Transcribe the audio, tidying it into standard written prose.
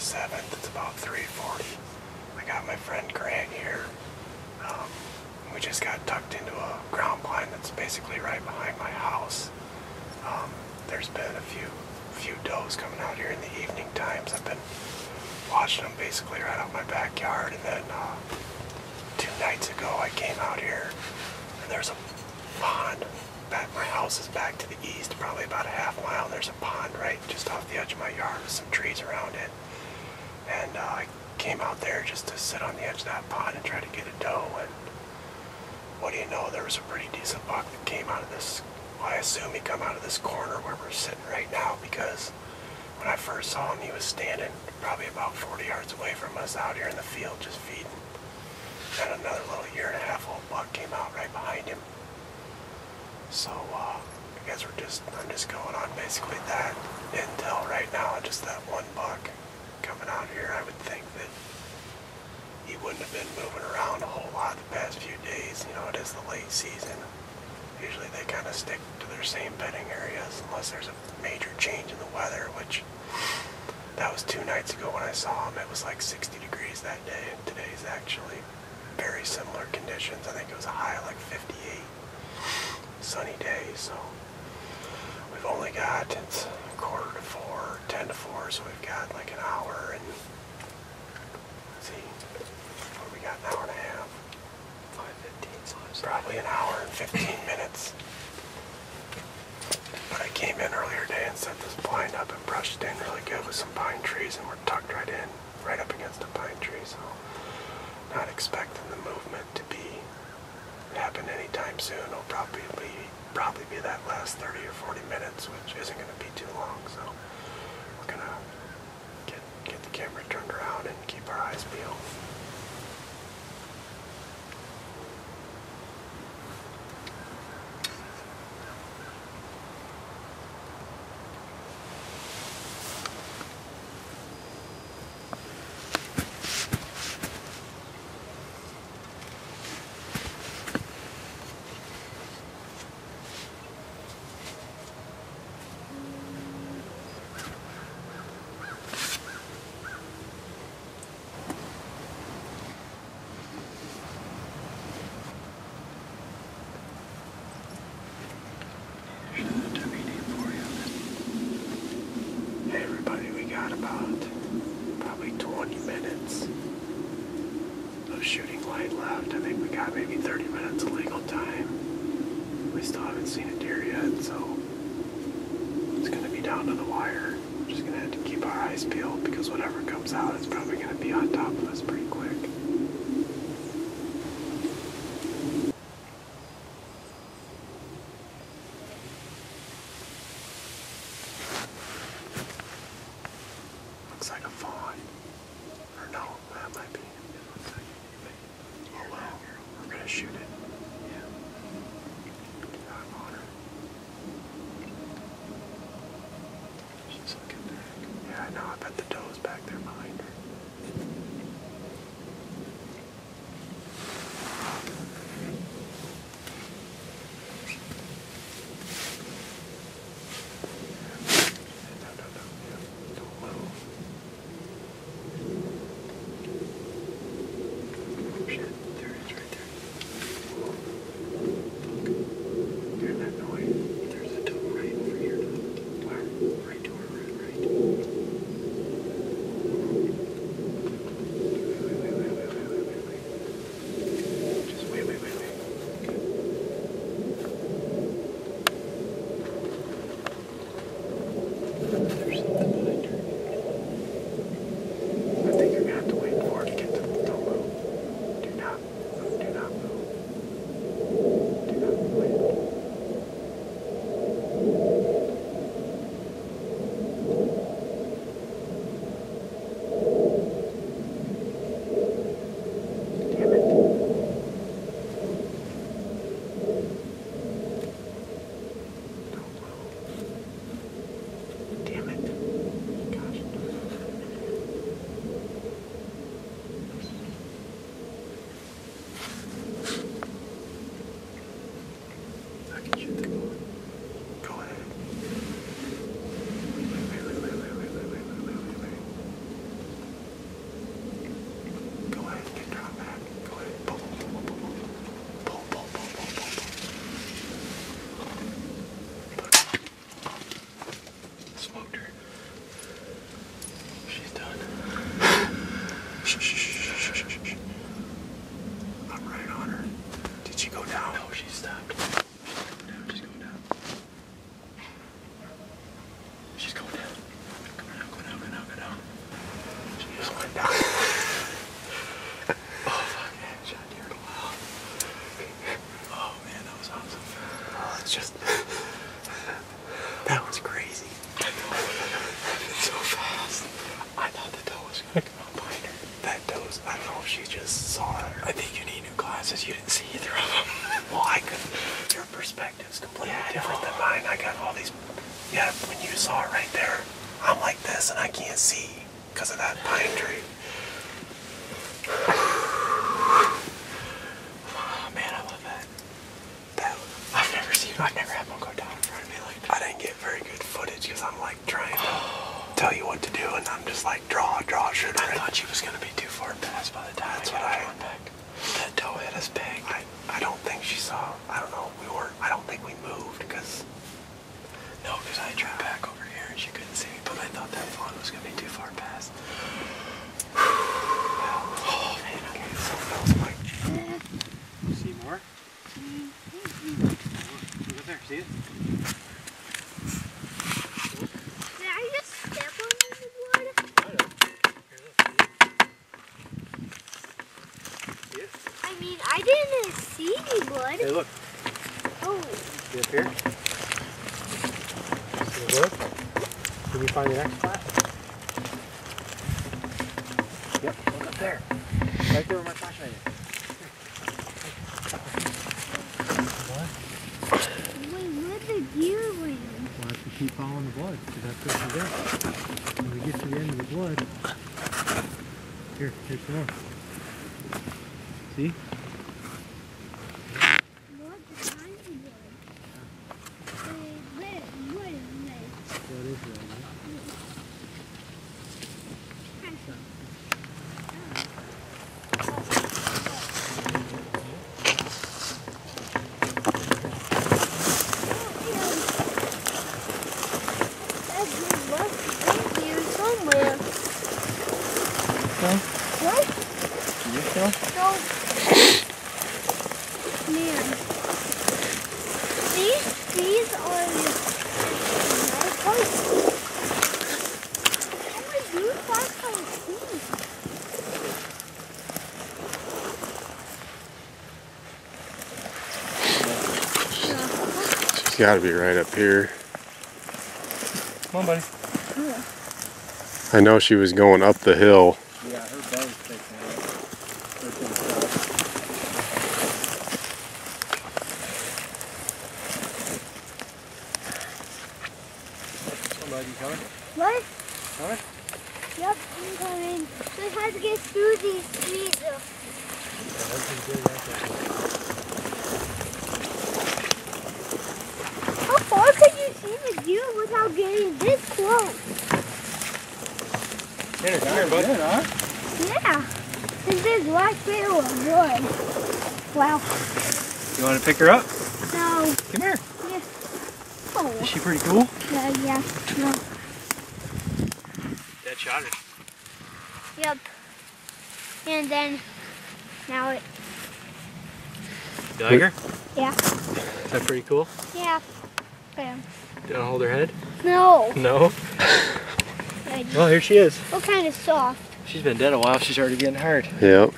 27th. It's about 3:40. I got my friend Grant here. We just got tucked into a ground blind that's basically right behind my house. There's been a few does coming out here in the evening times. I've been watching them basically right out my backyard, and then 2 nights ago I came out here and there's a pond. My house is back to the east, probably about a half mile, and there's a pond right just off the edge of my yard with some trees around it. And I came out there just to sit on the edge of that pond and try to get a doe, and what do you know, there was a pretty decent buck that came out of this, well, I assume he come out of this corner where we're sitting right now, because when I first saw him he was standing probably about 40 yards away from us out here in the field just feeding. And another little 1.5-year-old buck came out right behind him. So I guess I'm just going on basically that intel right now, just that one buck coming out here. I would think that he wouldn't have been moving around a whole lot the past few days. You know, it is the late season. Usually they kind of stick to their same bedding areas unless there's a major change in the weather, which that was 2 nights ago when I saw him. It was like 60 degrees that day, and today's actually very similar conditions. I think it was a high of like 58. Sunny day, so we've only got, it's 3:45, 10 to 4, so we've got like an hour and, let's see, what we got, an hour and a half? 5:15, so it's probably an hour and 15 minutes. But I came in earlier today and set this blind up and brushed it in really good with some pine trees, and we're tucked right in, right up against a pine tree, so not expecting the movement to happen anytime soon. It'll probably be that last 30 or 40 minutes, which isn't going to be too long, so we're going to get the camera turned around and keep our eyes peeled. Hey everybody, we got about probably 20 minutes of shooting light left. I think we got maybe 30 minutes of legal time. We still haven't seen a deer yet, so it's going to be down to the wire. We're just going to have to keep our eyes peeled, because whatever comes out is probably going to be on top of us pretty quick. Looks like a fawn. Or no, that might be. Oh well, we're gonna shoot it. Yeah. I'm on her. She's looking back. Yeah, I know. I bet the doe's back there behind her. she stopped. She's going down. She's going down. Go down. She just went down. Oh, fuck, man. Shot deer in a while. Oh, man, that was awesome. Oh, it's just... That was crazy. I know. It's so fast. I thought the doe was going to come up behind her. That doe's, I don't know if she just saw it. I think you need new glasses. You didn't see either of them. Well, I could. Your perspective's completely different than mine. I got all these. Yeah, when you saw it right there, I'm like this and I can't see because of that pine tree. Oh, man, I love that. I've never had one go down in front of me like that. I didn't get very good footage because I'm like trying to tell you what to do and I'm just like draw, shoot. I thought she was going to be too far past by the time That's I what got I... drawn back. That doe hit us big. I don't think she saw. I don't know. I don't think we moved because. No, because I drew back over here and she couldn't see me, but I thought that fawn was going to be too far past. Oh, man, okay. So that was like. You see more? Look up there, see it? Did I just step on the wood? I know. Here, look, see it? I mean, I didn't see any wood. Hey, look. Oh. See up here? See the wood? Can you find the next spot? Yep, look up there. Right there where my flashlight is. Wait, where'd the deer went? We'll have to keep following the blood, because that's what we get. When we get to the end of the blood, here's some more. See? What's behind the wood? Wait, what is this? What is that? Somewhere. What? You still? No. Man. These are nice parts. Oh my dude, that's kind of cool. She's got to be right up here. Come on, buddy. I know she was going up the hill. Yeah, her belly's sticking out. Somebody coming? What? Coming? Yep, I'm coming. Just have to get through these trees. How far can you see the deer without getting this close? Hit her, come here, bud. Huh? Yeah. This is right there was wood. Wow. You want to pick her up? No. Come here. Yeah. Oh. Is she pretty cool? Yeah. No. Dad shot her. Yep. And then, now it. You like her? Yeah. Is that pretty cool? Yeah. Bam. Do you want to hold her head? No. No. Good. Oh, here she is. What kind of soft? She's been dead a while. She's already getting hard. Yep.